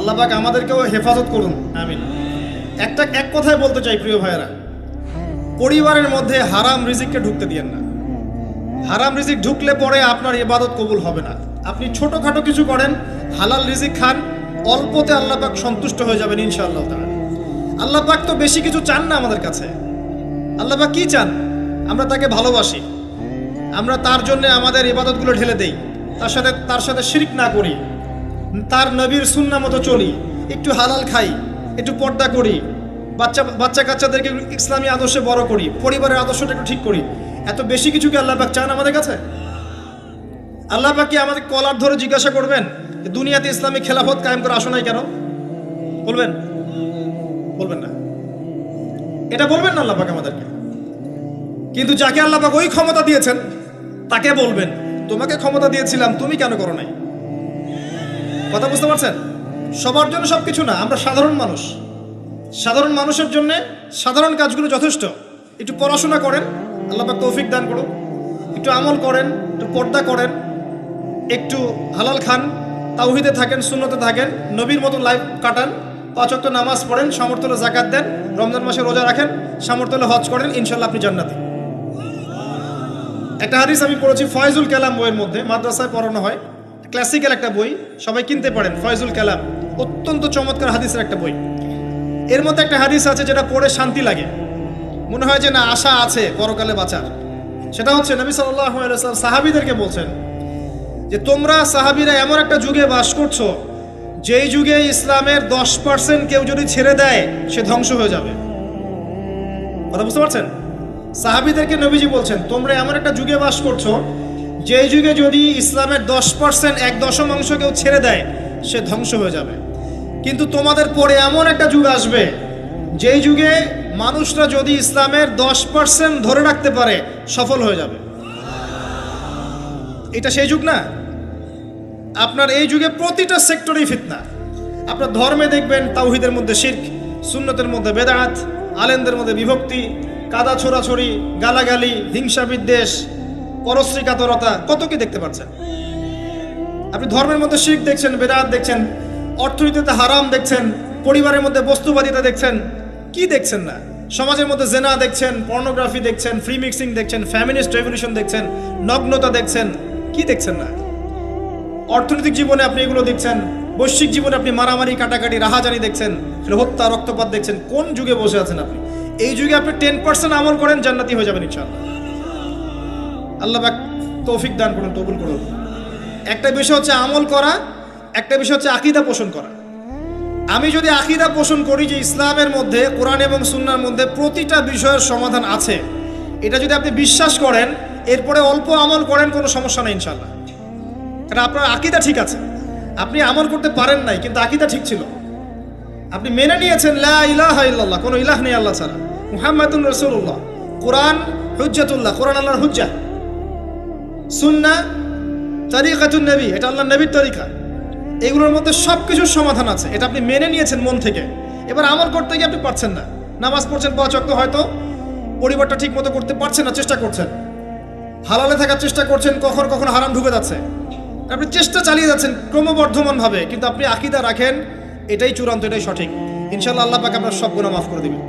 আল্লাহ পাক আমাদেরকেও হেফাজত করুন, আমিন। এক কথায় বলতে চাই প্রিয় ভাইয়েরা, পরিবারের মধ্যে হারাম রিজিককে ঢুকতে দিয়েন না। হারাম রিজিক ঢুকলে পরে আপনার ইবাদত কবুল হবে না। আপনি ছোটখাটো কিছু করেন, হালাল রিজিক খান, অল্পতে আল্লাহ পাক সন্তুষ্ট হয়ে যাবেন ইনশাআল্লাহ তাআলা। আল্লাহ পাক তো বেশি কিছু চান না আমাদের কাছে। আল্লাহ পাক কি চান? আমরা তাকে ভালোবাসি, আমরা তার জন্য আমাদের ইবাদতগুলো ঢেলে দেই, তার সাথে শিরক না করি, তার নবীর সুন্নাহ মতো চলি, একটু হালাল খাই, একটু পর্দা করি, বাচ্চা কাচ্চাদেরকে ইসলামী আদর্শে বড় করি, পরিবারের আদর্শটা একটু ঠিক করি। এত বেশি কিছু কি আল্লাহ পাক চান আমাদের কাছে? আল্লাহ পাক কি আমাদের কলার ধরে জিজ্ঞাসা করবেন দুনিয়াতে ইসলামী খেলাফত কায়েম করে আসো নাই কেন? বলবেন? বলবেন না, এটা বলবেন না আল্লাহ পাক আমাদেরকে। কিন্তু যাকে আল্লাহ পাক ওই ক্ষমতা দিয়েছেন তাকে বলবেন তোমাকে ক্ষমতা দিয়েছিলাম, তুমি কেন করো নাই? কথা বুঝতে পারছেন? সবার জন্য সবকিছু না, আমরা সাধারণ মানুষ। সাধারণ মানুষের জন্য সাধারণ কাজগুলো যথেষ্ট। একটু পড়াশোনা করেন, আল্লাহ পাক তৌফিক দান করুন, একটু আমল করেন, একটু পর্দা করেন, একটু হালাল খান, তাওহীদে থাকেন, সুন্নতে থাকেন, নবীর মতো লাইফ কাটান, 5 ওয়াক্ত নামাজ পড়েন, সামর্থ্য হলে যাকাত দেন, রমজান মাসে রোজা রাখেন, সামর্থ্য হলে হজ করেন, ইনশাআল্লাহ আপনি জান্নাতি। একটা হাদিস আমি পড়েছি ফয়জুল কালাম বইয়ের মধ্যে, মাদ্রাসায় পড়ানো হয়, ক্লাসিক্যাল একটা বই, সবাই কিনতে পারেন। ফয়জুল কালাম অত্যন্ত চমৎকার হাদিসের একটা বই। এর মধ্যে একটা হাদিস আছে যেটা পড়ে শান্তি লাগে, মনে হয় যে না আশা আছে পরকালে বাঁচার। সেটা হচ্ছে নবী সাল্লাল্লাহু আলাইহি ওয়াসাল্লাম সাহাবীদেরকে বলছেন যে তোমরা সাহাবীরা এমন একটা যুগে বাস করছো যেই যুগে ইসলামের 10% কেউ যদি ছেড়ে দেয় সে ধ্বংস হয়ে যাবে। কথা বুঝতে পারছেন? সাহাবীদেরকে নবীজি বলছেন তোমরা এমন একটা যুগে বাস করছো যেই যুগে যদি ইসলামের 10% 1/10 কেউ ছেড়ে দেয় সে ধ্বংস হয়ে যাবে। কিন্তু তোমাদের পরে এমন একটা যুগ আসবে যেই যুগে মানুষরা যদি ইসলামের 10% ধরে রাখতে পারে সফল হয়ে যাবে। এটা সেই যুগ না? আপনার এই যুগে প্রতিটা সেক্টরেই ফিতনা। আপনার ধর্মে দেখবেন তাওহীদের মধ্যে শিরক, সুন্নতের মধ্যে বেদাত, আলেমদের মধ্যে বিভক্তি, কাদা ছোড়াছড়ি, গালাগালি, হিংসা বিদ্বেষ, পরশ্রী কাতরতা, কত কি দেখতে পাচ্ছেন। আপনি ধর্মের মধ্যে শিরক দেখছেন, বেদাত দেখছেন, অর্থনীতিতে হারাম দেখছেন, পরিবারের মধ্যে বস্তুবাদিতা দেখছেন, কি দেখছেন না? সমাজের মধ্যে জেনা দেখছেন, পর্নোগ্রাফি দেখছেন, ফ্রি মিক্সিং দেখছেন, ফ্যামিনিস্ট রেভলিউশন দেখছেন, নগ্নতা দেখছেন, কি দেখছেন না? অর্থনৈতিক জীবনে আপনি এগুলো দেখছেন, বৈশ্বিক জীবনে আপনি মারামারি, কাটাকাটি, রাহাজানি দেখছেন, হত্যা, রক্তপাত দেখছেন। কোন যুগে বসে আছেন আপনি? এই যুগে আপনি 10% আমল করেন, জান্নাতি হয়ে যাবেন ইনশাআল্লাহ। আল্লাহ পাক তৌফিক দান করুন, কবুল করুন। একটা বিষয় হচ্ছে আমল করা, একটা বিষয় হচ্ছে আকীদা পোষণ করা। আমি যদি আকীদা পোষণ করি যে ইসলামের মধ্যে, কোরআন এবং সুন্নাহর মধ্যে প্রতিটা বিষয়ের সমাধান আছে, এটা যদি আপনি বিশ্বাস করেন, এরপরে অল্প আমল করেন, কোনো সমস্যা নেই ইনশাআল্লাহ। কারণ আপনার আকীদা ঠিক আছে। আপনি আমল করতে পারেন নাই কিন্তু আকীদা ঠিক ছিল, আপনি মেনে নিয়েছেন লা ইলাহা ইল্লাল্লাহ, কোনো ইলাহ নেই আল্লাহ ছাড়া, মুহাম্মাদুর রাসূলুল্লাহ, কোরআন হুজ্জাতুল্লাহ, কোরআন আল্লাহর হুজ্জা, সুন্নাহ তরিকাতুন নবী, এটা আল্লাহর নবীর তরিকা। এগুলোর মধ্যে সব কিছুর সমাধান আছে, এটা আপনি মেনে নিয়েছেন মন থেকে। এবার আমল করতে গিয়ে আপনি পারছেন না, নামাজ পড়ছেন 5 ওয়াক্ত, হয়তো পরিবারটা ঠিক মতো করতে পারছেন না, চেষ্টা করছেন, হালালে থাকার চেষ্টা করছেন, কখন কখন হারাম ঢুকে যাচ্ছে, আপনি চেষ্টা চালিয়ে যাচ্ছেন ক্রমবর্ধমানভাবে, কিন্তু আপনি আকীদা রাখেন এটাই চূড়ান্ত, এটাই সঠিক, ইনশাআল্লাহ আল্লাহ পাক আপনার সব গুনাহ মাফ করে দিবেন।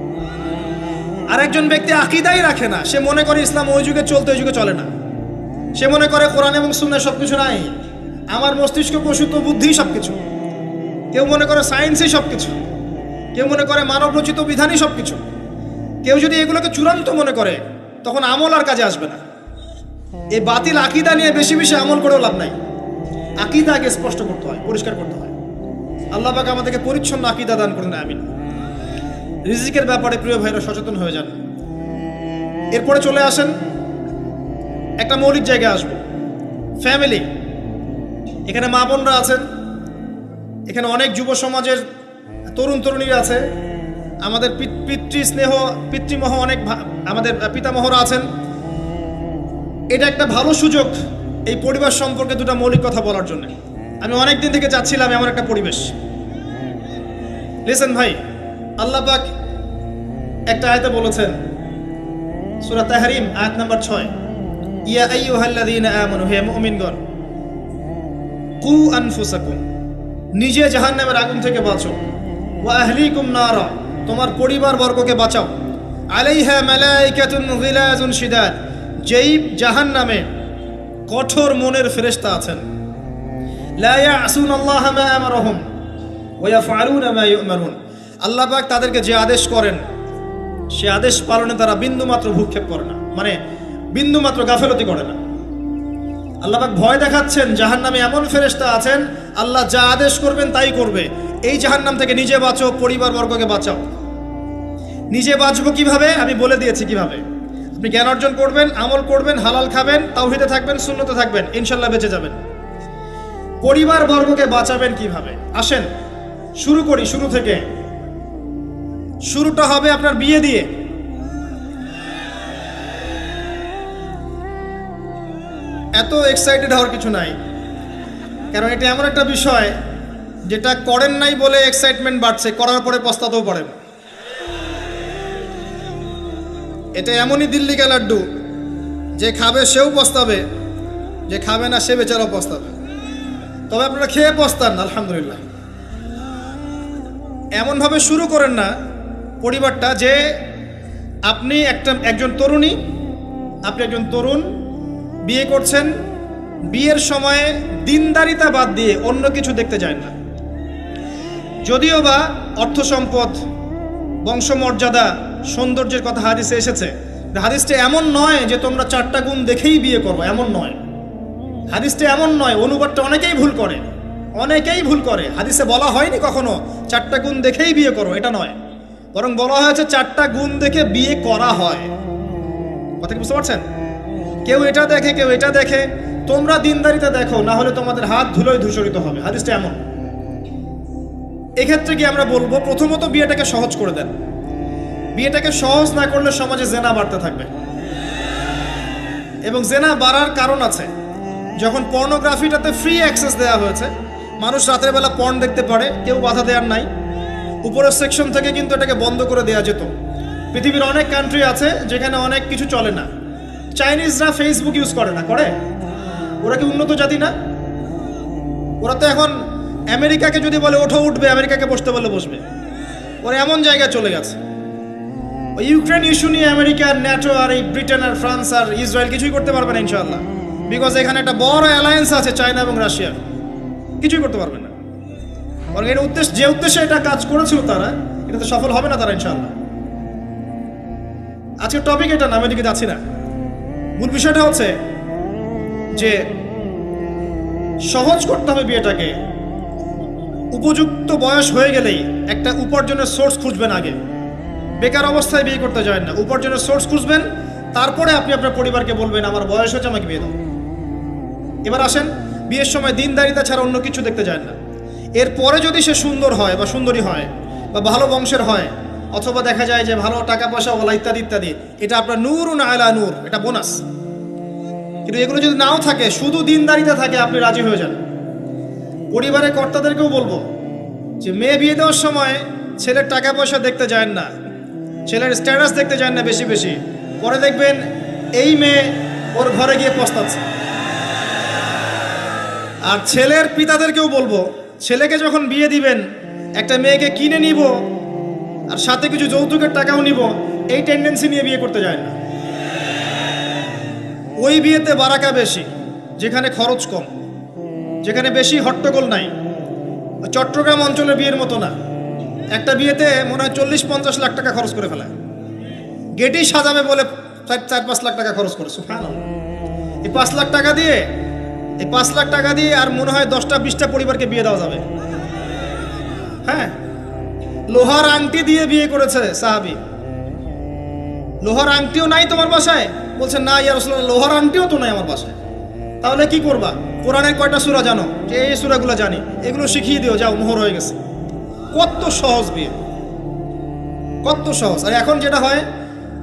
আরেকজন ব্যক্তি আকীদাই রাখে না, সে মনে করে ইসলাম ওই যুগে চলতে, ওই যুগে চলে না। সে মনে করে কোরআন এবং সুন্নাহ সবকিছু নাই, আমার মস্তিষ্ক প্রসূত বুদ্ধি সবকিছু। কেউ মনে করে সায়েন্সই সবকিছু, কেউ মনে করে মানব রচিত বিধানই সবকিছু। কেউ যদি এগুলোকে চূড়ান্ত মনে করে তখন আমল আর কাজে আসবে না। এই বাতিল আকীদা নিয়ে বেশি বেশি আমল করেও লাভ নাই। আকীদা আগে স্পষ্ট করতে হয়, পরিষ্কার করতে হয়। আল্লাহ পাক আমাদেরকে পরিচ্ছন্ন আকীদা দান করুন, আমিন। রিজিকের ব্যাপারে প্রিয় ভাইরা সচেতন হয়ে যান। এরপরে চলে আসেন একটা মৌলিক জায়গায় আসবো, ফ্যামিলি। এখানে মা বোনরা আছেন, এখানে অনেক যুব সমাজের তরুণ তরুণীরা আছে, আমাদের পিতৃমহ অনেক আমাদের পিতামহরা আছেন। এটা একটা ভালো সুযোগ এই পরিবার সম্পর্কে দুটো মৌলিক কথা বলার জন্য। আমি অনেক দিন থেকে চাচ্ছিলাম এমন একটা পরিবেশ। লিসেন ভাই, আল্লাহ পাক একটা আয়াতে বলেছেন, সূরা তাহরিম আয়াত নাম্বার 6, ইয়া আইয়ুহাল্লাযীনা আমানু, হে মুমিনগণ, কু আনফুসাকুম নিজে জাহান্নামের আগুন থেকে বাঁচো। ওয়া আহলিকুম নারা, তোমার পরিবার বর্গকে বাঁচাও। আলাইহা মালাইকাতুন গিলাজুন শিদাদ, যেই জাহান্নামে কঠোর মনের ফেরেশতা আছেন। লা ইয়াসুনাল্লাহা মা আমারহুম ওয়া ইয়াফআলুনা মা ইউমারুন, আল্লাহ পাক তাদেরকে যে আদেশ করেন সে আদেশ পালনে তারা বিন্দুমাত্র ভূক্ষেপ করে না, মানে বিন্দুমাত্র গাফেলতি করে না। আল্লাহ পাক ভয় দেখাচ্ছেন জাহান্নামে এমন ফেরেশতা আছেন আল্লাহ যা আদেশ করবেন তাই করবে। এই জাহান্নাম থেকে নিজে বাঁচো, পরিবার বর্গকে বাঁচাও। নিজে বাঁচবো কিভাবে আমি বলে দিয়েছি কিভাবে। আপনি জ্ঞান অর্জন করবেন, আমল করবেন, হালাল খাবেন, তাওহীদে থাকবেন, সুন্নতে থাকবেন, ইনশাল্লাহ বেঁচে যাবেন। পরিবার বর্গকে বাঁচাবেন কিভাবে? আসেন শুরু করি শুরু থেকে। শুরুটা হবে আপনার বিয়ে দিয়ে। এত এক্সাইটেড হওয়ার কিছু নাই, কারণ এটা এমন একটা বিষয় যেটা করেন নাই বলে এক্সাইটমেন্ট বাড়ছে, করার পরে পস্তাতেও পারেন। এটা এমনই দিল্লি কা লাড্ডু, যে খাবে সেও পস্তাবে, যে খাবে না সে বেচারাও পস্তাবে। তবে আপনারা খেয়ে পস্তান আলহামদুলিল্লাহ। এমনভাবে শুরু করেন না পরিবারটা যে আপনি একজন তরুণী, আপনি একজন তরুণ বিয়ে করছেন, বিয়ের সময়ে দিনদারিতা বাদ দিয়ে অন্য কিছু দেখতে যায় না। যদিও বা অর্থ সম্পদ, বংশমর্যাদা, সৌন্দর্যের কথা হাদিসে এসেছে, হাদিসটা এমন নয় যে তোমরা 4টা গুণ দেখেই বিয়ে করবো, এমন নয়। হাদিসটা এমন নয়, অনুবাদটা অনেকেই ভুল করে, অনেকেই ভুল করে। হাদিসে বলা হয়নি কখনো 4টা গুণ দেখেই বিয়ে করো, এটা নয়। বরং বলা হয়েছে 4টা গুণ দেখে বিয়ে করা হয়। কথা কি বুঝতে পারছেন? কেউ এটা দেখে, কেউ এটা দেখে। তোমরা দিনদারিতা দেখো, না হলে তোমাদের হাত ধুলোয় ধূসরিত হবে। হাদিসটা এমন। এক্ষেত্রে কি আমরা বলবো, প্রথমত বিয়েটাকে সহজ করে দেন। বিয়েটাকে সহজ না করলে সমাজে জেনা বাড়তে থাকবে, এবং জেনা বাড়ার কারণ আছে। যখন পর্নোগ্রাফিটাতে ফ্রি অ্যাক্সেস দেওয়া হয়েছে, মানুষ রাতের বেলা পর্ন দেখতে পারে, কেউ বাধা দেওয়ার নাই। উপরের সেকশন থেকে কিন্তু এটাকে বন্ধ করে দেওয়া যেত। পৃথিবীর অনেক কান্ট্রি আছে যেখানে অনেক কিছু চলে না। চাইনিজরা ফেসবুক ইউজ করে না, করে? ওরা কি উন্নত জাতি না? ওরা তো এখন আমেরিকাকে যদি বলে ওঠো উঠবে, আমেরিকাকে বসতে বলে বসবে। ওরা এমন জায়গায় চলে গেছে। ওই ইউক্রেন ইস্যু নিয়ে আমেরিকা, ন্যাটো আর এই ব্রিটেন আর ফ্রান্স আর ইসরায়েল কিছুই করতে পারবে না ইনশাআল্লাহ, বিকজ এখানে একটা বড় অ্যালায়েন্স আছে চায়না এবং রাশিয়ার। কিছুই করতে পারবে না। বরং এর যে উদ্দেশ্যে এটা কাজ করেছিল তারা, এটাতে সফল হবে না তারা ইনশাআল্লাহ। আজকের টপিক এটা না, আমি এদিকে যাচ্ছি না। মূল বিষয়টা হচ্ছে যে সহজ করতে হবে বিয়েটাকে। উপযুক্ত বয়স হয়ে গেলেই একটা উপার্জনের সোর্স খুঁজবেন আগে। বেকার অবস্থায় বিয়ে করতে যায় না, উপার্জনের সোর্স খুঁজবেন, তারপরে আপনি আপনার পরিবারকে বলবেন আমার বয়স হচ্ছে, আমাকে বিয়ে দাও। এবার আসেন, বিয়ের সময় দিনদারিতা ছাড়া অন্য কিছু দেখতে যায় না। এরপরে যদি সে সুন্দর হয় বা সুন্দরী হয় বা ভালো বংশের হয়, অথবা দেখা যায় যে ভালো টাকা পয়সা ওলা ইত্যাদি ইত্যাদি, এটা আপনার নূরুন আলা নূর, এটা বোনাস। কিন্তু এগুলো যদি নাও থাকে, শুধু দিনদারিতা থাকে, আপনি রাজি হয়ে যান। পরিবারের কর্তাদেরকেও বলবো যে মেয়ে বিয়ে দেওয়ার সময় ছেলের টাকা পয়সা দেখতে যায় না, ছেলের স্ট্যাটাস দেখতে যায় না বেশি বেশি। পরে দেখবেন এই মেয়ে ওর ঘরে গিয়ে পস্তাচ্ছে। আর ছেলের পিতাদেরকেও বলবো, ছেলেকে যখন বিয়ে দিবেন, একটা মেয়েকে কিনে নিব আর সাথে কিছু যৌতুকের টাকাও নিব, এই টেন্ডেন্সি নিয়ে বিয়ে করতে যায় না। ওই বিয়েতে বারাকা বেশি, যেখানে খরচ কম, যেখানে বেশি হট্টগোল নাই। চট্টগ্রাম অঞ্চলের বিয়ের মতো না। একটা বিয়েতে মনে হয় 40-50 লাখ টাকা খরচ করে ফেলায়। গেটেই সাজাবে বলে 4-5 লাখ টাকা খরচ করে। সুবহানাল্লাহ। এই 5 লাখ টাকা দিয়ে, এই 5 লাখ টাকা দিয়ে আর মনে হয় 10টা-20টা পরিবারকে বিয়ে দেওয়া যাবে। হ্যাঁ, লোহার আংটি দিয়ে বিয়ে করেছে সাহাবী। লোহার আংটিও নাই তোমার বাসায়? বলছে না ইয়া রাসূলুল্লাহ, লোহার আংটিও তো নাই আমার বাসায়। তাহলে কি করবা? কোরআনের কয়টা সূরা জানো? যে এই সূরাগুলো জানি, এগুলো শিখিয়ে দিও, যাও, মোহর হয়ে গেছে। কত সহজ বিয়ে, কত সহজ। আর এখন যেটা হয়,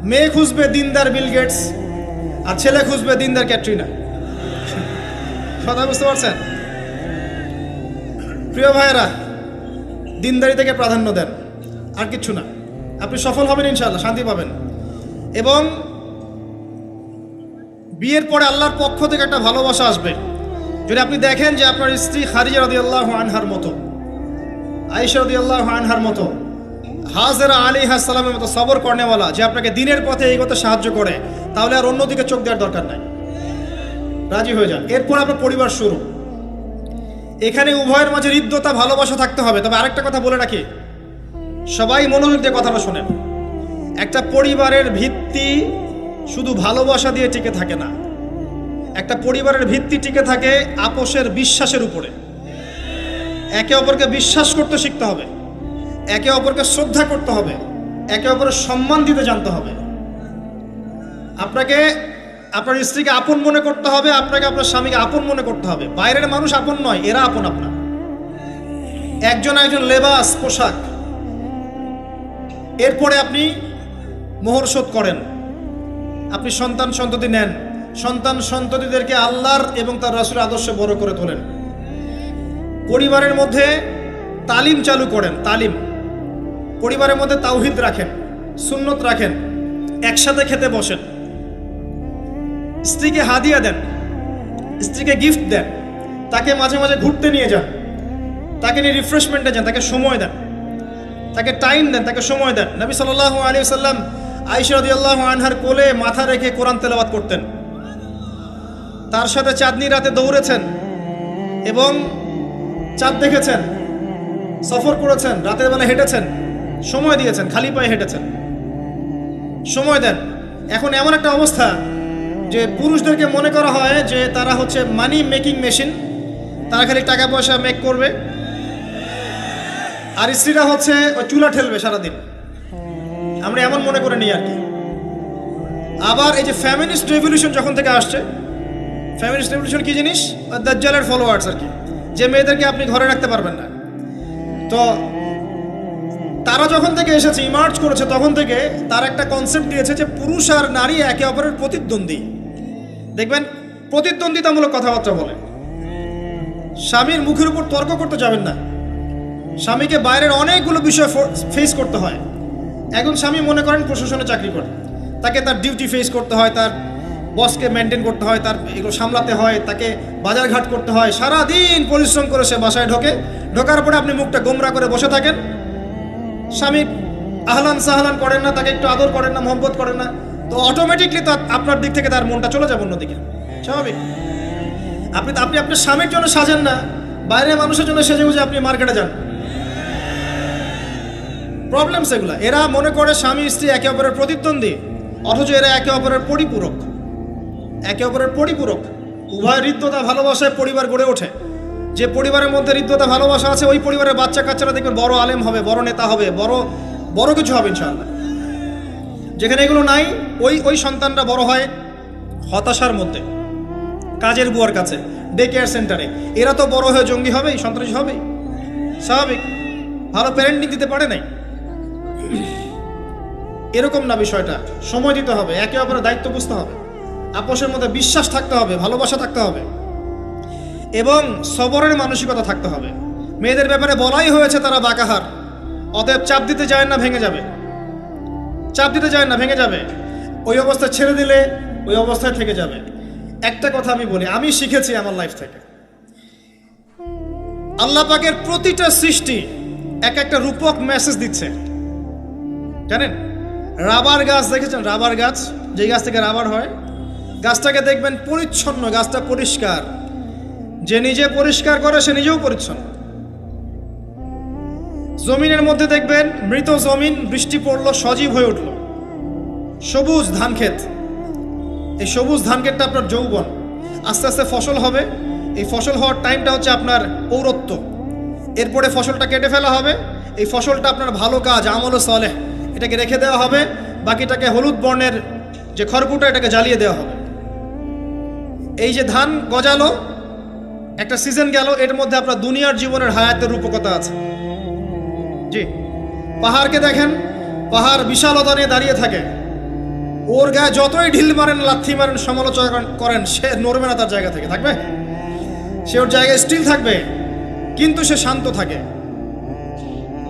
মেয়ে খুঁজবে দিনদার বিল গেটস, আর ছেলে খুঁজবে দিনদার ক্যাটরিনা। কথা বুঝতে পারছেন? প্রিয় ভাইয়েরা, দিনদারিতাকে প্রাধান্য দেন, আর কিচ্ছু না। আপনি সফল হবেন ইনশাআল্লাহ, শান্তি পাবেন। এবং বিয়ের পরে আল্লাহর পক্ষ থেকে একটা ভালোবাসা আসবে। যদি আপনি দেখেন যে আপনার স্ত্রী খাদিজা রাদিয়াল্লাহু আনহার মতো আয়েশা রাদিয়াল্লাহু আনহার মতো, হাজেরা আলাইহিস সালামের মতো সবর করনেওয়ালা, যে আপনাকে দিনের পথে এগোতে সাহায্য করে, তাহলে আর অন্যদিকে চোখ দেওয়ার দরকার নাই, রাজি হয়ে যান। এরপর আপনার পরিবার শুরু। এখানে উভয়ের মাঝে হৃদ্যতা, ভালোবাসা থাকতে হবে। তবে আরেকটা কথা বলে রাখি, সবাই মনোযোগ দিয়ে কথাটা শোনেন। একটা পরিবারের ভিত্তি শুধু ভালোবাসা দিয়ে টিকে থাকে না। একটা পরিবারের ভিত্তি টিকে থাকে আপোষের বিশ্বাসের উপরে। একে অপরকে বিশ্বাস করতে শিখতে হবে, একে অপরকে শ্রদ্ধা করতে হবে, একে অপরের সম্মান দিতে জানতে হবে। আপনাকে আপনার স্ত্রীকে আপন মনে করতে হবে, আপনাকে আপনার স্বামীকে আপন মনে করতে হবে। বাইরের মানুষ আপন নয়, এরা আপন আপনার। একজন একজন লেবাস, পোশাক। এরপরে আপনি মোহর শোধ করেন, আপনি সন্তান সন্ততি নেন, সন্তান সন্ততিদেরকে আল্লাহর এবং তার রাসূলের আদর্শে বড় করে তোলেন। পরিবারের মধ্যে তালিম চালু করেন, তালিম। পরিবারের মধ্যে তাওহীদ রাখেন, সুন্নত রাখেন, একসাথে খেতে বসেন। স্ত্রীকে হাদিয়া দেন, স্ত্রীকে গিফট দেন, তাকে মাঝে মাঝে ঘুরতে নিয়ে যান, তাকে নিয়ে রিফ্রেশমেন্টে যান, তাকে সময় দেন, তাকে টাইম দেন, তাকে সময় দেন। নবী সাল্লাল্লাহু আলাইহি ওয়াসাল্লাম আয়েশা রাদিয়াল্লাহু আনহার কোলে মাথা রেখে কোরআন তেলাওয়াত করতেন। তার সাথে চাঁদনি রাতে দৌড়েছেন এবং চাঁদ দেখেছেন, সফর করেছেন, রাতের বেলা হেঁটেছেন, সময় দিয়েছেন, খালি পায়ে হেঁটেছেন। সময় দেন। এখন এমন একটা অবস্থা যে পুরুষদেরকে মনে করা হয় যে তারা হচ্ছে মানি মেকিং মেশিন, তারা খালি টাকা পয়সা মেক করবে, আর স্ত্রীরা হচ্ছে ওই চুলা ঠেলবে সারাদিন। আমরা এমন মনে করে নিই আর কি। আবার এই যে ফ্যামিনিস্ট রেভলিউশন যখন থেকে আসছে, ফ্যামিনিস্ট রেভলিউশন কি জিনিস? দাজ্জালের ফলোয়ার্স আর কি, যে মেয়েদেরকে আপনি ঘরে রাখতে পারবেন না। তো তারা যখন থেকে এসেছে, ইমার্জ করেছে, তখন থেকে তার একটা কনসেপ্ট দিয়েছে যে পুরুষ আর নারী একে অপরের প্রতিদ্বন্দ্বী। দেখবেন প্রতিদ্বন্দ্বিতামূলক কথাবার্তা বলে। স্বামীর মুখের উপর তর্ক করতে যাবেন না। স্বামীকে বাইরের অনেকগুলো বিষয় ফেস করতে হয়। একজন স্বামী মনে করেন প্রশাসনে চাকরি করে, তাকে তার ডিউটি ফেস করতে হয়, তার বসকে মেনটেন করতে হয়, তার এগুলো সামলাতে হয়, তাকে বাজারঘাট করতে হয়। সারাদিন পরিশ্রম করে সে বাসায় ঢোকার পরে আপনি মুখটা গোমরা করে বসে থাকেন। স্বামী আহলান সাহলান করেন না, তাকে একটু আদর করেন না, মহব্বত করেন না, তো অটোমেটিকলি তো আপনার দিক থেকে তার মনটা চলে যাবে অন্যদিকে, স্বাভাবিক। আপনি আপনার স্বামীর জন্য সাজেন না, বাইরের মানুষের জন্য সেজে গুজে আপনি মার্কেটে যান। প্রবলেম সেগুলা। এরা মনে করে স্বামী স্ত্রী একে অপরের প্রতিদ্বন্দ্বী, অথচ এরা একে অপরের পরিপূরক, একে অপরের পরিপূরক। উভয় হৃদ্যতা ভালোবাসায় পরিবার গড়ে ওঠে। যে পরিবারের মধ্যে হৃদ্যতা ভালোবাসা আছে, ওই পরিবারের বাচ্চা কাচ্চারা দেখবেন বড় আলেম হবে, বড় নেতা হবে, বড় কিছু হবে ইনশাআল্লাহ। যেখানে এগুলো নাই, ওই সন্তানরা বড় হয় হতাশার মধ্যে, কাজের বুয়ার কাছে, ডে কেয়ার সেন্টারে। এরা তো বড় হয়ে জঙ্গি হবে, সন্ত্রাসী হবে, স্বাভাবিক। ভালো প্যারেন্টিং দিতে পারে নাই। এরকম না বিষয়টা। সময় দিতে হবে, একে অপরের দায়িত্ব বুঝতে হবে, আপোষের মধ্যে বিশ্বাস থাকতে হবে, ভালোবাসা থাকতে হবে এবং সবরের মানসিকতা থাকতে হবে। মেয়েদের ব্যাপারে বলাই হয়েছে তারা বাঁকাহার, অতএব চাপ দিতে যায় না, ভেঙে যাবে। চাপ দিতে যায় না, ভেঙে যাবে। ওই অবস্থায় ছেড়ে দিলে ওই অবস্থায় থেকে যাবে। একটা কথা আমি বলি, আমি শিখেছি আমার লাইফ থেকে, আল্লাহ পাকের প্রতিটা সৃষ্টি এক একটা রূপক মেসেজ দিচ্ছে। জানেন, রাবার গাছ দেখেছেন? রাবার গাছ, যে গাছ থেকে রাবার হয়, গাছটাকে দেখবেন পরিচ্ছন্ন, গাছটা পরিষ্কার। যে নিজে পরিষ্কার করে সে নিজেও পরিচ্ছন্ন। জমিনের মধ্যে দেখবেন মৃত জমিন, বৃষ্টি পড়লো, সজীব হয়ে উঠলো, সবুজ ধান ক্ষেত। এই সবুজ ধান ক্ষেতটা আপনার যৌবন, আস্তে আস্তে ফসল হবে। এই ফসল হওয়ার টাইমটা হচ্ছে আপনার পৌরত্ব। এরপরে ফসলটা কেটে ফেলা হবে। এই ফসলটা আপনার ভালো কাজ, আমল সালেহ, এটাকে রেখে দেওয়া হবে। বাকিটাকে হলুদ বর্ণের যে খড়কুটা, এটাকে জ্বালিয়ে দেওয়া হবে। এই যে ধান গজালো, একটা সিজন গেল, এর মধ্যে আপনার দুনিয়ার জীবনের হায়াতের রূপকতা আছে। জি, পাহাড়কে দেখেন, পাহাড় বিশালতা নিয়ে দাঁড়িয়ে থাকে। ওর গায়ে যতই ঢিল মারেন, লাথি মারেন, সমালোচনা করেন, সে নড়বে না তার জায়গা থেকে, থাকবে। সে ওর জায়গায় স্টিল থাকবে, কিন্তু সে শান্ত থাকে,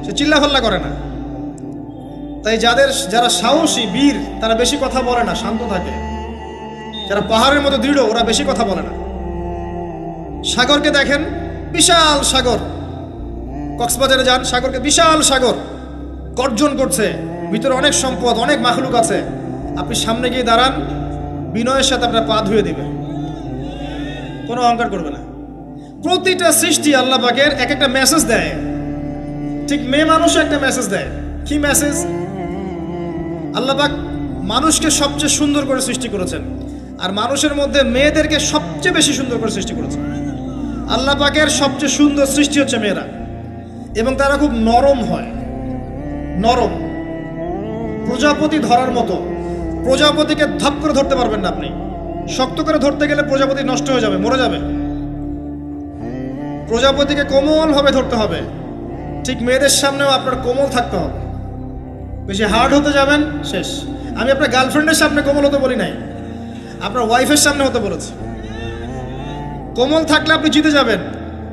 সে চিল্লাফাল্লা করে না। তাই যারা সাহসী, বীর, তারা বেশি কথা বলে না, শান্ত থাকে। যারা পাহাড়ের মতো দৃঢ়, ওরা বেশি কথা বলে না। সাগরকে দেখেন, বিশাল সাগর, কক্সবাজারে যান, সাগরকে বিশাল সাগর গর্জন করছে, ভিতরে অনেক সম্পদ, অনেক মাখলুক আছে। আপনি সামনে গিয়ে দাঁড়ান, বিনয়ের সাথে আপনার পা ধুয়ে দিবে, কোনো অহংকার করবে না। প্রতিটা সৃষ্টি আল্লাহ পাকের এক একটা মেসেজ দেয়। ঠিক মেয়ে মানুষও একটা মেসেজ দেয়। কি মেসেজ? আল্লাহ পাক মানুষকে সবচেয়ে সুন্দর করে সৃষ্টি করেছেন, আর মানুষের মধ্যে মেয়েদেরকে সবচেয়ে বেশি সুন্দর করে সৃষ্টি করেছেন। আল্লাহ পাকের সবচেয়ে সুন্দর সৃষ্টি হচ্ছে মেয়েরা, এবং তারা খুব নরম হয়, নরম, প্রজাপতি ধরার মতো। প্রজাপতিকে ধাপ করে ধরতে পারবেন না আপনি, শক্ত করে ধরতে গেলে প্রজাপতি নষ্ট হয়ে যাবে, মরে যাবে। প্রজাপতিকে কোমলভাবে ধরতে হবে। ঠিক মেয়েদের সামনেও আপনার কোমল থাকতে হবে। বেশি হার্ড হতে যাবেন, শেষ। আমি আপনার গার্লফ্রেন্ডের সামনে কোমল হতে বলি নাই, আপনার ওয়াইফের সামনে হতে বলেছি। কোমল থাকলে আপনি জিতে যাবেন।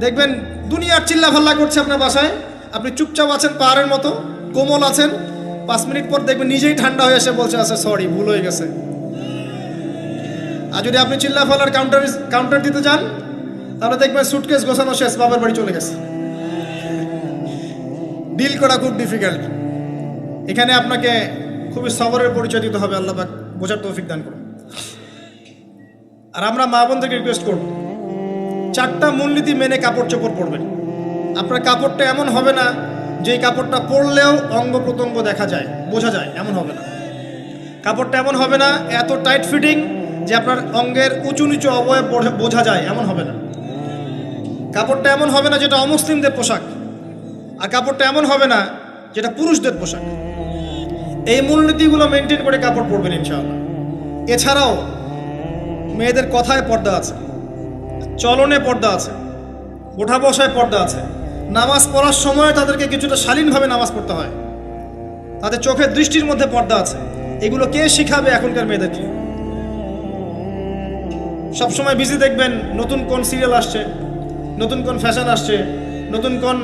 দেখবেন দুনিয়ার চিল্লা ফাল্লা করছে আপনার বাসায়, আপনি চুপচাপ আছেন, পাহাড়ের মতো কোমল আছেন। 5 মিনিট পর দেখবেন নিজেই ঠান্ডা হয়ে এসে বলছে, আচ্ছা সরি, ভুল হয়ে গেছে। আর যদি আপনি চিল্লা ফাল্লার কাউন্টার দিতে যান, তাহলে দেখবেন সুটকেস গোছানো শেষ, বাবার বাড়ি চলে গেছে। ডিল করা খুব ডিফিকাল্ট। এখানে আপনাকে খুবই সবরের পরিচয় দিতে হবে। আল্লাহ পাক বোঝার তৌফিক দান করুন। আর আমরা মা বোনদেরকে রিকোয়েস্ট করব, 4টা মূলনীতি মেনে কাপড় চোপড় পরবেন। আপনার কাপড়টা এমন হবে না যে কাপড়টা পরলেও অঙ্গ প্রত্যঙ্গ দেখা যায়, বোঝা যায়, এমন হবে না। কাপড়টা এমন হবে না এত টাইট ফিটিং যে আপনার অঙ্গের উঁচু নিচু অবয়ব বোঝা যায়, এমন হবে না। কাপড়টা এমন হবে না যেটা অমুসলিমদের পোশাক, আর কাপড়টা এমন হবে না যেটা পুরুষদের পোশাক। এই মূলনীতিগুলো মেনটেন করে কাপড় পরবেন ইনশাআল্লাহ। এছাড়াও মেয়েদের কথায় পর্দা আছে, চলনে পর্দা আছে, ওঠা বসায় পর্দা আছে। নামাজ পড়ার সময় তাদেরকে কিছুটা শালীনভাবে নামাজ পড়তে হয়। তাদের চোখের দৃষ্টির মধ্যে পর্দা আছে। এগুলো কে শিখাবে এখনকার মেয়েদেরকে? সবসময় বিজি দেখবেন, নতুন কোন সিরিয়াল আসছে, নতুন কোন ফ্যাশন আসছে, নতুন কোন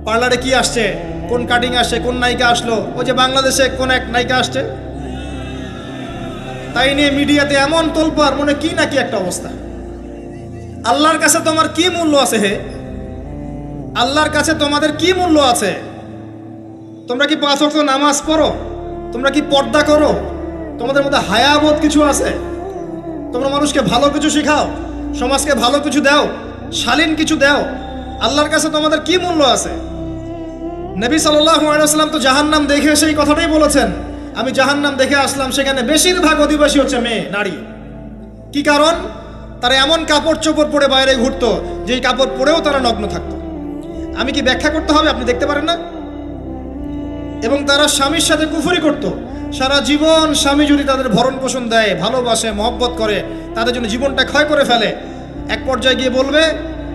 পার্লারে কি আসছে, কোন কাটিং আসছে, কোন নায়িকা আসলো। ওই যে বাংলাদেশে কোন এক নায়িকা আসছে, তাই নিয়ে মিডিয়াতে এমন তোলপাড়, মনে কি নাকি একটা অবস্থা। আল্লাহর কাছে তোমার কি মূল্য আছে? হে আল্লাহর কাছে তোমাদের কি মূল্য আছে? তোমরা কি 5 ওয়াক্ত নামাজ পড়ো? তোমরা কি পর্দা করো? তোমাদের মধ্যে হায়াবোধ কিছু আছে? তোমরা মানুষকে ভালো কিছু শেখাও, সমাজকে ভালো কিছু দাও, শালীন কিছু দাও। আল্লাহর কাছে তোমাদের কি মূল্য আছে? নবী সাল্লাল্লাহু আলাইহি ওয়াসাল্লাম তো জাহান্নাম দেখে সেই কথাটাই বলেছেন, আমি জাহান্নাম দেখে আসলাম, সেখানে বেশিরভাগ অধিবাসী হচ্ছে মেয়ে, নারী। কি কারণ? তারা এমন কাপড় চোপড় পরে বাইরে ঘুরতো, যেই কাপড় পরেও তারা নগ্ন থাকতো। আমি কি ব্যাখ্যা করতে হবে? আপনি দেখতে পারেন না? এবং তারা স্বামীর সাথে কুফরি করত। সারা জীবন স্বামী যদি তাদের ভরণ পোষণ দেয়, ভালোবাসে, মহব্বত করে, তাদের জন্য জীবনটা ক্ষয় করে ফেলে, এক পর্যায়ে গিয়ে বলবে,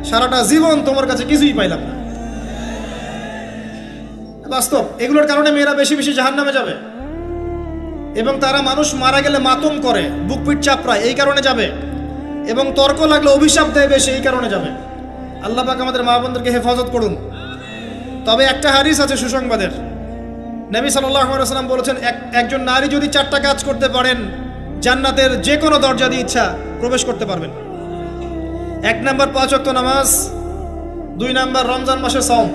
সারাটা জীবন তোমার কাছে কিছুই পাইলাম না। বাস্তব। এগুলোর কারণে মেয়েরা বেশি বেশি জাহান্নামে যাবে। এবং তারা মানুষ মারা গেলে মাতম করে, বুক পিঠ চাপড়ায়, এই কারণে যাবে। এবং তর্ক লাগলে অভিশাপ দেয় বেশি, এই কারণে যাবে। আল্লাহ পাক আমাদের মা বোনদেরকে হেফাজত করুন। তবে একটা হাদিস আছে সুসংবাদের। নবী সাল্লাল্লাহু আলাইহি ওয়াসাল্লাম বলেছেন, একজন নারী যদি 4টা কাজ করতে পারেন, জান্নাতের যে কোনো দরজা দিয়ে ইচ্ছা প্রবেশ করতে পারবেন। 1 নাম্বার 5 ওয়াক্ত নামাজ, 2 নাম্বার রমজান মাসে সওম,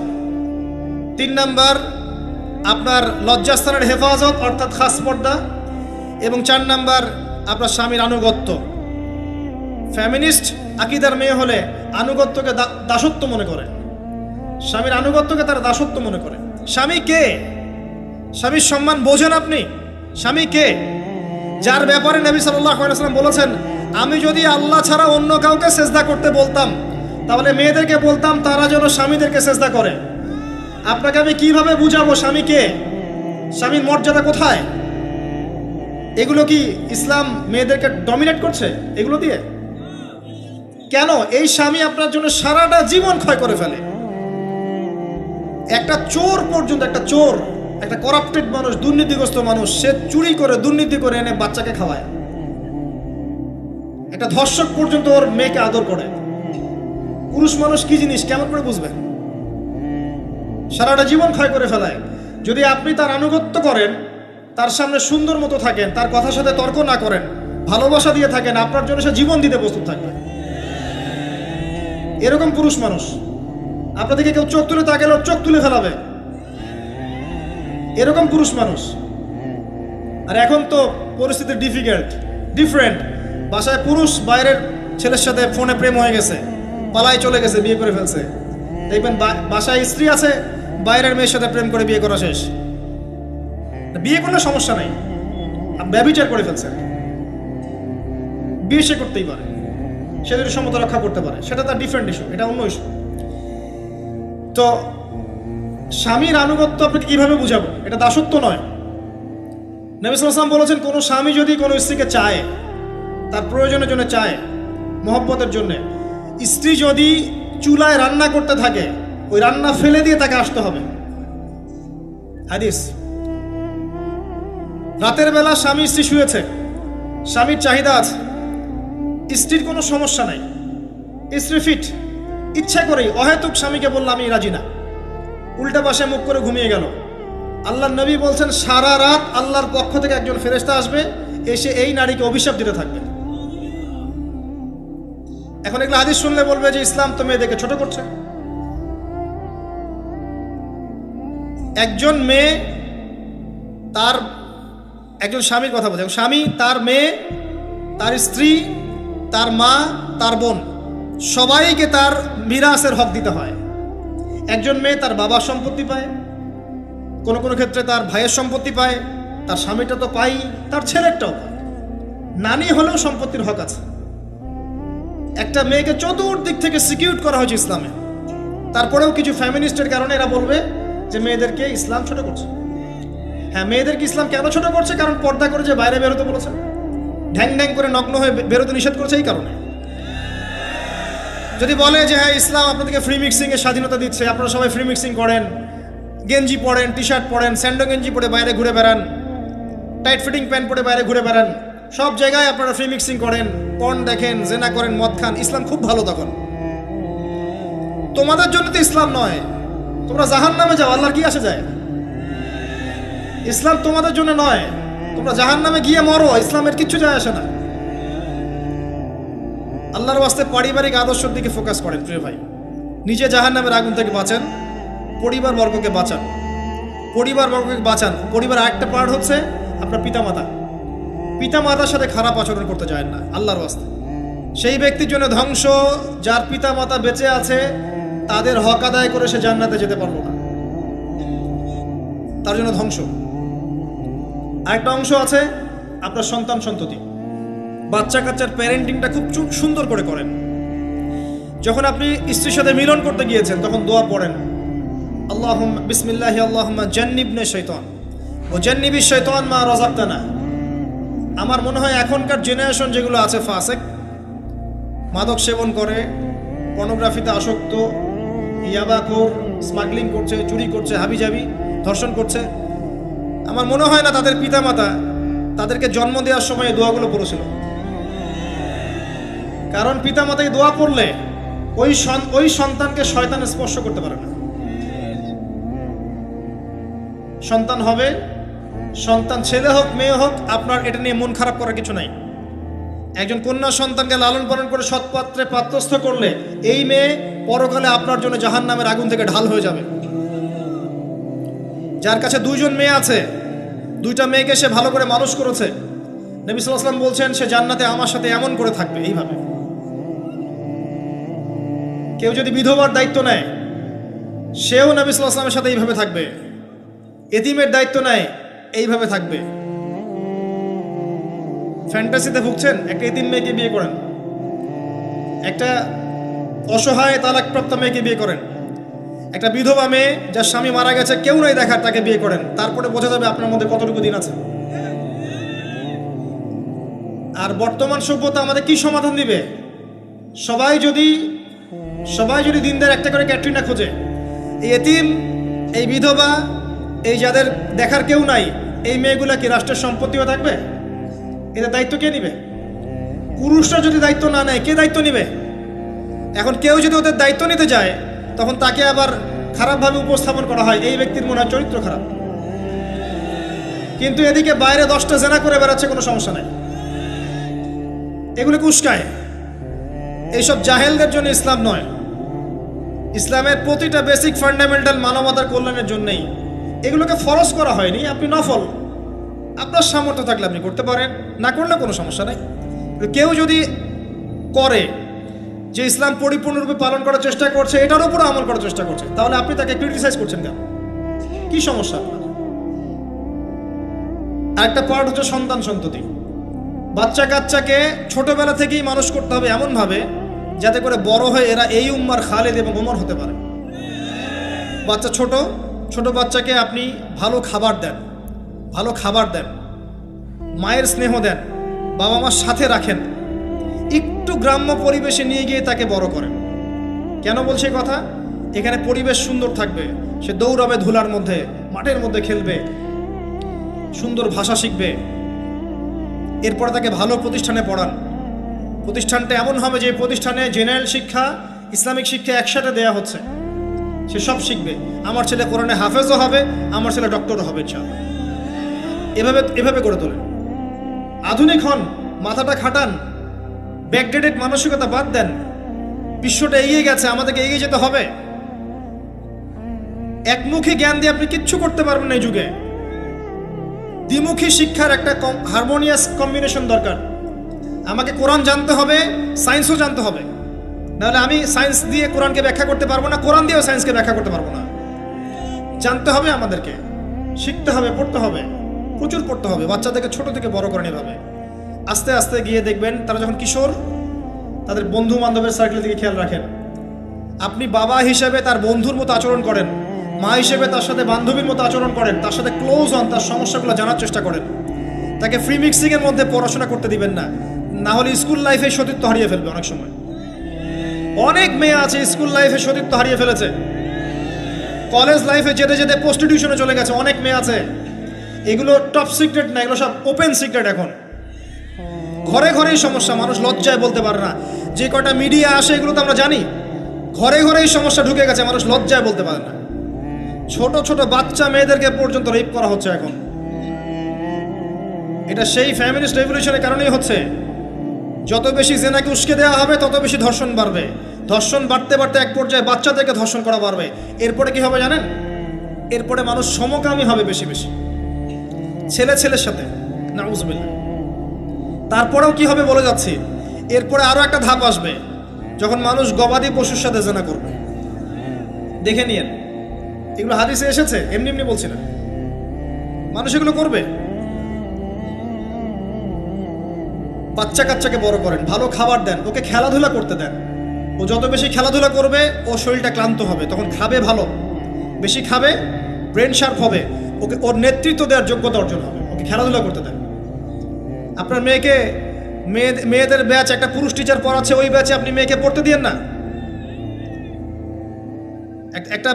3 নাম্বার আপনার লজ্জাস্থানের হেফাজত অর্থাৎ খাস পর্দা, এবং 4 নাম্বার আপনার স্বামীর আনুগত্য। ফ্যামিনিস্ট আকীদার মেয়ে হলে আনুগত্যকে দাসত্ব মনে করে, স্বামীর আনুগত্যকে তারা দাসত্ব মনে করে। স্বামী কে? স্বামীর সম্মান বোঝেন আপনি? স্বামী কে? যার ব্যাপারে নবী সাল্লাল্লাহু আলাইহি ওয়াসাল্লাম বলেছেন, আমি যদি আল্লাহ ছাড়া অন্য কাউকে সেজদা করতে বলতাম, তাহলে মেয়েদেরকে বলতাম তারা যেন স্বামীদেরকে সেজদা করে। আপনাকে আমি কিভাবে বুঝাবো স্বামী কে, স্বামীর মর্যাদা কোথায়? এগুলো কি ইসলাম মেয়েদেরকে ডমিনেট করছে এগুলো দিয়ে? কেন? এই স্বামী আপনার জন্য সারাটা জীবন ক্ষয় করে ফেলে। একটা চোর পর্যন্ত, একটা চোর, একটা করাপ্টেড মানুষ, দুর্নীতিগ্রস্ত মানুষ, সে চুরি করে, দুর্নীতি করে এনে বাচ্চাকে খাওয়ায়। একটা ধর্ষক পর্যন্ত ওর মেয়েকে আদর করে। পুরুষ মানুষ কি জিনিস কেমন করে বুঝবেন? সারাটা জীবন ক্ষয় করে ফেলায়। যদি আপনি তার আনুগত্য করেন, তার সামনে সুন্দর মতো থাকেন, তার কথার সাথে তর্ক না করেন, ভালোবাসা দিয়ে থাকেন, আপনার জন্য সে জীবন দিতে প্রস্তুত থাকবে। এরকম পুরুষ মানুষ। আপনাদেরকে কেউ চোখ তুলে তাকালে ওর চোখ তুলে ফেলাবে, এরকম পুরুষ মানুষ। আর এখন তো পরিস্থিতি ডিফারেন্ট। বাসায় পুরুষ বাইরের ছেলের সাথে ফোনে প্রেম হয়ে গেছে, পালায় চলে গেছে, বিয়ে করে ফেলছে। দেখবেন বাসায় স্ত্রী আছে, বাইরের মেয়ের সাথে প্রেম করে বিয়ে করা শেষ। বিয়ে করলে সমস্যা নাই, ব্যভিচার করে ফেলছে। বিয়ে সে করতেই পারে, সে যদি সমতা রক্ষা করতে পারে, সেটা তার ডিফারেন্ট ইস্যু, এটা অন্য ইস্যু। তো স্বামীর আনুগত্য আপনাকে কিভাবে বুঝাবো? এটা দাসত্ব নয়। নবী সাল্লাল্লাহু আলাইহি ওয়াসাল্লাম বলেছেন, কোনো স্বামী যদি কোনো স্ত্রীকে চায়, তার প্রয়োজনের জন্য চায়, মহব্বতের জন্য, স্ত্রী যদি চুলায় রান্না করতে থাকে, ওই রান্না ফেলে দিয়ে তাকে আসতে হবে। হাদিস। রাতের বেলা স্বামী স্ত্রী শুয়েছে, স্বামীর চাহিদা আছে, স্ত্রীর কোনো সমস্যা নাই, স্ত্রী ফিট, ইচ্ছা করেই অহেতুক স্বামীকে বলল আমি রাজি না, উল্টা পাশে মুখ করে ঘুমিয়ে গেল। আল্লাহর নবী বলছেন, সারা রাত আল্লাহর পক্ষ থেকে একজন ফেরেশতা আসবে, এসে এই নারীকে অভিশাপ দিতে থাকবে। এখন এগুলো হাদিস শুনলে বলবে যে ইসলাম তো মেয়েদেরকে ছোট করছে। একজন মেয়ে তার, একজন স্বামীর কথা বলছে, স্বামী তার মেয়ে, তার স্ত্রী, তার মা, তার বোন, সবাইকে তার মিরাসের হক দিতে হয়। একজন মেয়ে তার বাবার সম্পত্তি পায়, কোনো কোনো ক্ষেত্রে তার ভাইয়ের সম্পত্তি পায়, তার স্বামীটা তো পাই, তার ছেলেরটাও পায়, নানি হলেও সম্পত্তির হক আছে। একটা মেয়েকে চতুর্দিক থেকে সিকিউর করা হয়েছে ইসলামে। তারপরেও কিছু ফ্যামিনিস্টের কারণে এরা বলবে যে মেয়েদেরকে ইসলাম ছোট করছে। হ্যাঁ, মেয়েদেরকে ইসলাম কেন ছোট করছে? কারণ পর্দা করে যে বাইরে বেরোতে বলেছে, ঢ্যাং ঢ্যাং করে নগ্ন হয়ে বেরোতে নিষেধ করেছে, এই কারণে। যদি বলে যে হ্যাঁ ইসলাম আপনাদেরকে ফ্রি মিক্সিংয়ের স্বাধীনতা দিচ্ছে, আপনারা সবাই ফ্রি মিক্সিং করেন, গেঞ্জি পরেন, টি শার্ট পরেন, স্যান্ডো গেঞ্জি পরে বাইরে ঘুরে বেড়ান, টাইট ফিটিং প্যান্ট পরে বাইরে ঘুরে বেড়ান, সব জায়গায় আপনারা ফ্রি মিক্সিং করেন, পর্ন দেখেন, জেনা করেন, মদ খান, ইসলাম খুব ভালো। তখন তোমাদের জন্য তো ইসলাম নয়, তোমরা জাহান্নামে যাও, আল্লাহর কি আসে যায়? ইসলাম তোমাদের জন্য নয়, তোমরা জাহান্নামে গিয়ে মরো, ইসলামের কিচ্ছু যায় আসে না। আল্লাহর ওয়াস্তে পারিবারিক আদর্শের দিকে ফোকাস করেন প্রিয় ভাই। নিজে জাহান্নামের আগুন থেকে বাঁচান, পরিবার বর্গকে বাঁচান, পরিবার আরেকটা পার্ট হচ্ছে আপনার পিতামাতা। পিতামাতার সাথে খারাপ আচরণ করতে যায় না আল্লাহর ওয়াস্তে। সেই ব্যক্তির জন্য ধ্বংস, যার পিতামাতা বেঁচে আছে, তাদের হক আদায় করে সে জান্নাতে যেতে পারলো না, তার জন্য ধ্বংস। আরেকটা অংশ আছে আপনার সন্তান সন্ততি, বাচ্চা কাচ্চার প্যারেন্টিংটা খুব সুন্দর করে করেন। যখন আপনি স্ত্রীর সাথে মিলন করতে গিয়েছেন, তখন দোয়া পড়েন, আল্লাহুম্মা বিসমিল্লাহি আল্লাহুম্মা জান্নিবনা শাইতান ও জান্নিবিশ শাইতান মা রাযাকতানা। আমার মনে হয় এখনকার জেনারেশন যেগুলো আছে ফাসেক, মাদক সেবন করে, পর্নোগ্রাফিতে আসক্ত, ইয়াবাখোর, স্মাগলিং করছে, চুরি করছে, হাবিজাবি, ধর্ষণ করছে, আমার মনে হয় না তাদের পিতামাতা তাদেরকে জন্ম দেওয়ার সময় এই দোয়াগুলো পড়েছিল। কারণ পিতামাতাকে দোয়া পড়লে ওই সন্তানকে শয়তান স্পর্শ করতে পারে না। সন্তান হবে, সন্তান ছেলে হোক মেয়ে হোক, আপনার এটা নিয়ে মন খারাপ করার কিছু নাই। একজন কন্যা সন্তানকে লালন পালন করে সৎপাত্রে পাত্রস্থ করলে এই মেয়ে পরকালে আপনার জন্য জাহান্নামের আগুন থেকে ঢাল হয়ে যাবে। যার কাছে দুইজন মেয়ে আছে, দুইটা মেয়েকে সে ভালো করে মানুষ করেছে, নবী সাল্লাল্লাহু আলাইহি ওয়াসাল্লাম বলছেন সে জান্নাতে আমার সাথে এমন করে থাকবে, এইভাবে। কেউ যদি বিধবার দায়িত্ব নেয়, সেও নবী সাল্লাল্লাহু আলাইহি ওয়াসাল্লামের সাথে এইভাবে থাকবে। এতিমের দায়িত্ব নেয়, এইভাবে থাকবে। ফ্যান্টাসিতে ভুগছেন, একটা এতিম মেয়েকে বিয়ে করেন, একটা অসহায় তালাকপ্রাপ্ত মেয়েকে বিয়ে করেন, একটা বিধবা মেয়ে যার স্বামী মারা গেছে, কেউ নাই দেখার, তাকে বিয়ে করেন, তারপরে বোঝা যাবে আপনার মধ্যে কতটুকু দিন আছে। আর বর্তমান সভ্যতা আমাদের কি সমাধান দিবে? সবাই যদি দিনদার একটা করে ক্যাটরিনা খোঁজে, এই এতিম, এই বিধবা, এই যাদের দেখার কেউ নাই, এই মেয়েগুলা কি রাষ্ট্রের সম্পত্তিও থাকবে? এদের দায়িত্ব কে নিবে? পুরুষরা যদি দায়িত্ব না নেয়, কে দায়িত্ব নিবে? এখন কেউ যদি ওদের দায়িত্ব নিতে যায়, তখন তাকে আবার খারাপভাবে উপস্থাপন করা হয়, এই ব্যক্তির মনে হয় চরিত্র খারাপ। কিন্তু এদিকে বাইরে 10টা জেনা করে বেড়াচ্ছে, কোনো সমস্যা নাই, এগুলোকে উস্কায়। এইসব জাহেলদের জন্য ইসলাম নয়। ইসলামের প্রতিটা বেসিক ফান্ডামেন্টাল মানবতার কল্যাণের জন্যই। এগুলোকে ফরজ করা হয়নি, আপনি নফল, আপনার সামর্থ্য থাকলে আপনি করতে পারেন, না করলে কোনো সমস্যা নেই। কেউ যদি করে যে ইসলাম পরিপূর্ণরূপে পালন করার চেষ্টা করছে, এটার উপরে আমল করার চেষ্টা করছে, তাহলে আপনি তাকে ক্রিটিসাইজ করছেন কেন? কি সমস্যা আপনার? আরেকটা পার্ট হচ্ছে সন্তান সন্ততি। বাচ্চা কাচ্চাকে ছোটবেলা থেকেই মানুষ করতে হবে এমনভাবে যাতে করে বড় হয়ে এরা এই উম্মার খালেদ এবং ওমর হতে পারে। বাচ্চা ছোট বাচ্চাকে আপনি ভালো খাবার দেন, মায়ের স্নেহ দেন, বাবা মার সাথে রাখেন, একটু গ্রাম্য পরিবেশে নিয়ে গিয়ে তাকে বড় করেন। কেন বলছে কথা? এখানে পরিবেশ সুন্দর থাকবে, সে দৌড়াবে ধুলার মধ্যে, মাঠের মধ্যে খেলবে, সুন্দর ভাষা শিখবে। এরপরে তাকে ভালো প্রতিষ্ঠানে পড়ান। প্রতিষ্ঠানটা এমন হবে যে প্রতিষ্ঠানে জেনারেল শিক্ষা, ইসলামিক শিক্ষা একসাথে দেয়া হচ্ছে, সে সব শিখবে। আমার ছেলে কোরআনে হাফেজও হবে, আমার ছেলে ডক্টরও হবে ইনশাআল্লাহ। এভাবে করে তোলেন। আধুনিক হন, মাথাটা খাটান, ব্যাকডেটেড মানসিকতা বাদ দেন। বিশ্বটা এগিয়ে গেছে, আমাদেরকে এগিয়ে যেতে হবে। একমুখী জ্ঞান দিয়ে আপনি কিচ্ছু করতে পারবেন না এই যুগে। দ্বিমুখী শিক্ষার একটা হারমোনিয়াস কম্বিনেশন দরকার। আমাকে কোরআন জানতে হবে, সায়েন্সও জানতে হবে, নাহলে আমি সায়েন্স দিয়ে কোরআনকে ব্যাখ্যা করতে পারবো না, কোরআন দিয়েও সায়েন্সকে ব্যাখ্যা করতে পারবো না। জানতে হবে, আমাদেরকে শিখতে হবে, পড়তে হবে, প্রচুর পড়তে হবে। বাচ্চাদেরকে ছোট থেকে বড় করেন এভাবে। আস্তে আস্তে গিয়ে দেখবেন তারা যখন কিশোর, তাদের বন্ধু বান্ধবের সার্কেলের দিকে খেয়াল রাখেন। আপনি বাবা হিসেবে তার বন্ধুর মতো আচরণ করেন, মা হিসেবে তার সাথে বান্ধবীর মতো আচরণ করেন, তার সাথে ক্লোজ হন, তার সমস্যাগুলো জানার চেষ্টা করেন। তাকে ফ্রি মিক্সিংয়ের মধ্যে পড়াশোনা করতে দিবেন না, না হলে স্কুল লাইফে সতীত্ব হারিয়ে ফেলবে। অনেক সময় অনেক মেয়ে আছে স্কুল লাইফে সতীত্ব হারিয়ে ফেলেছে, কলেজ লাইফে যেতে যেতে প্রস্টিটিউশনে চলে গেছে। অনেক মেয়ে আছে, এগুলো টপ সিক্রেট না, এগুলো সব ওপেন সিক্রেট। এখন ঘরে ঘরেই সমস্যা, মানুষ লজ্জায় বলতে পারে না। যে কটা মিডিয়া আসে এগুলো তো আমরা জানি, ঘরে ঘরেই সমস্যা ঢুকে গেছে, মানুষ লজ্জায় বলতে পারে না। ছোট ছোট বাচ্চা মেয়েদেরকে পর্যন্ত রেপ করা হচ্ছে এখন। এটা সেই ফ্যামিলিস্ট রেভলিউশনের কারণেই হচ্ছে। যত বেশি জেনাকে উস্কে দেওয়া হবে তত বেশি ধর্ষণ বাড়বে। ধর্ষণ বাড়তে বাড়তে এক পর্যায়ে বাচ্চাদেরকে ধর্ষণ করা বাড়বে। এরপরে কি হবে জানেন? এরপরে মানুষ সমকামী হবে বেশি বেশি, ছেলের সাথে, নাউজুবিল্লাহ। তারপরেও কি হবে বলে যাচ্ছি, এরপরে আরো একটা ধাপ আসবে, যখন মানুষ গবাদি পশুর সাথে জেনা করবে। দেখে নিয়েন, এগুলো হাদিসে এসেছে, এমনি এমনি বলছি না, মানুষ এগুলো করবে। বাচ্চা কাচ্চাকে বড় করেন, ভালো খাবার দেন, ওকে খেলাধুলা করতে দেন। ও যত বেশি খেলাধুলা করবে ও শরীরটা ক্লান্ত হবে, তখন খাবে ভালো, বেশি খাবে, ব্রেন শার্প হবে, ওকে ওর নেতৃত্ব দেওয়ার যোগ্যতা অর্জন হবে। ওকে খেলাধুলা করতে দেন। আপনার মেয়েদের ব্যাচ একটা পুরুষ টিচার পড়াচ্ছে, ওই ব্যাচে আপনি মেয়েকে পড়তে দিয়েন না। একটা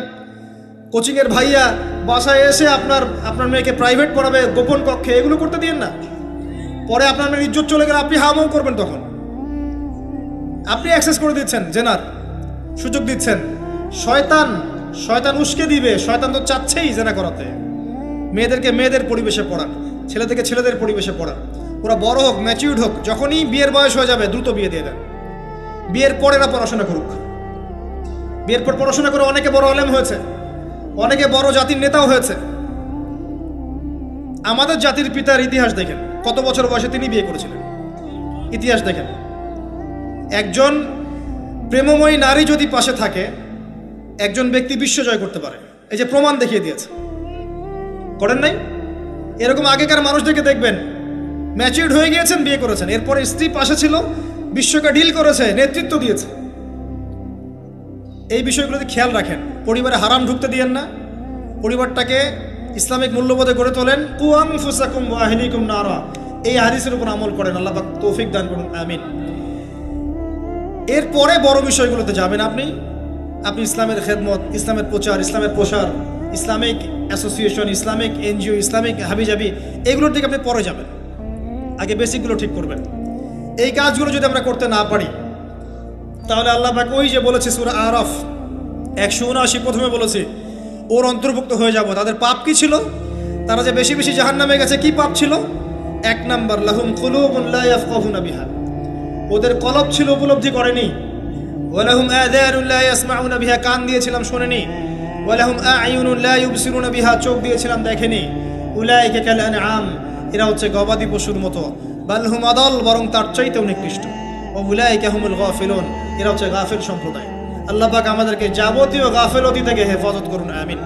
কোচিংয়ের ভাইয়া বাসায় এসে আপনার মেয়েকে প্রাইভেট পড়াবে গোপন কক্ষে, এগুলো করতে দিয়েন না। পরে আপনার মেয়ের ইজ্জত চলে গেলে আপনি হামাও করবেন, তখন আপনি অ্যাক্সেস করে দিচ্ছেন, জেনার সুযোগ দিচ্ছেন। শয়তান উস্কে দিবে, শয়তান তো চাচ্ছেই জেনা করাতে। মেয়েদেরকে মেয়েদের পরিবেশে পড়ান, ছেলেদেরকে ছেলেদের পরিবেশে পড়ান। ওরা বড় হোক, ম্যাচিউরড হোক, যখনই বিয়ের বয়স হয়ে যাবে দ্রুত বিয়ে দিয়ে দেন। বিয়ের পর এরা পড়াশোনা করুক। বিয়ের পর পড়াশোনা করে অনেকে বড় আলেম হয়েছে, অনেকে বড় জাতির নেতাও হয়েছে। আমাদের জাতির পিতার ইতিহাস দেখেন, কত বছর বয়সে তিনি বিয়ে করেছিলেন, ইতিহাস দেখেন। একজন প্রেমময়ী নারী যদি পাশে থাকে, একজন ব্যক্তি বিশ্ব জয় করতে পারে। এই যে প্রমাণ দেখিয়ে দিয়েছে, করেন নাই? এরকম আগেকার মানুষদেরকে দেখবেন, ম্যাচিউরড হয়ে গিয়েছেন, বিয়ে করেছেন, এরপরে স্ত্রী পাশে ছিল, বিশ্বকে ডিল করেছে, নেতৃত্ব দিয়েছে। এই বিষয়গুলোতে খেয়াল রাখেন। পরিবারে হারাম ঢুকতে দিয়েন না। পরিবারটাকে ইসলামিক মূল্যবোধে গড়ে তোলেন। কু আনফুসাকুম ওয়া আহলিকুম নারা, এই হাদিসের উপর আমল করেন। আল্লাহ পাক তৌফিক দান করুন, আমিন। এরপরে বড় বিষয়গুলোতে যাবেন আপনি ইসলামের খেদমত, ইসলামের প্রচার, ইসলামের প্রসার, Islamic association, Islamic NGO, Islamic হাবিজাবি, এগুলোর দিকে আপনি পরে যাবেন। আগে বেসিকগুলো ঠিক করবেন। এই কাজগুলো যদি আমরা করতে না পারি, তাহলে আল্লাহ পাক ওই যে বলেছে সূরা আরাফ 179 প্রথমে বলেছে, ওর অন্তর্ভুক্ত হয়ে যাব। তাদের পাপ কি ছিল? তারা যে বেশি বেশি জাহান্নামে গেছে, কি পাপ ছিল? 1 নাম্বার, লাহুম কুলুবুন লা ইয়াফকাহুনা বিহা, ওদের কলব ছিল, উপলব্ধি করেনি। ওয়ালাহুম আযানুন লা ইয়াসমাউনা বিহা, কান দিয়েছিলাম শোনেনি। ওয়ালাহুম আ'য়ুনুন লা ইউবসিরুনা বিহা, চোখ দিয়েছিলাম দেখেনি। উলাইকা কাল আনআম, এরা হচ্ছে গবাদি পশুর মতো। বাল হুম আদাল, বরং তার চাইতেও নিকৃষ্ট। ও উলাইকা হুমুল গাফিলুন, এরা হচ্ছে গাফিল সম্প্রদায়। আল্লাহ পাক আমাদেরকে যাবতীয় গাফিলতি থেকে হেফাজত করুন, আমিন।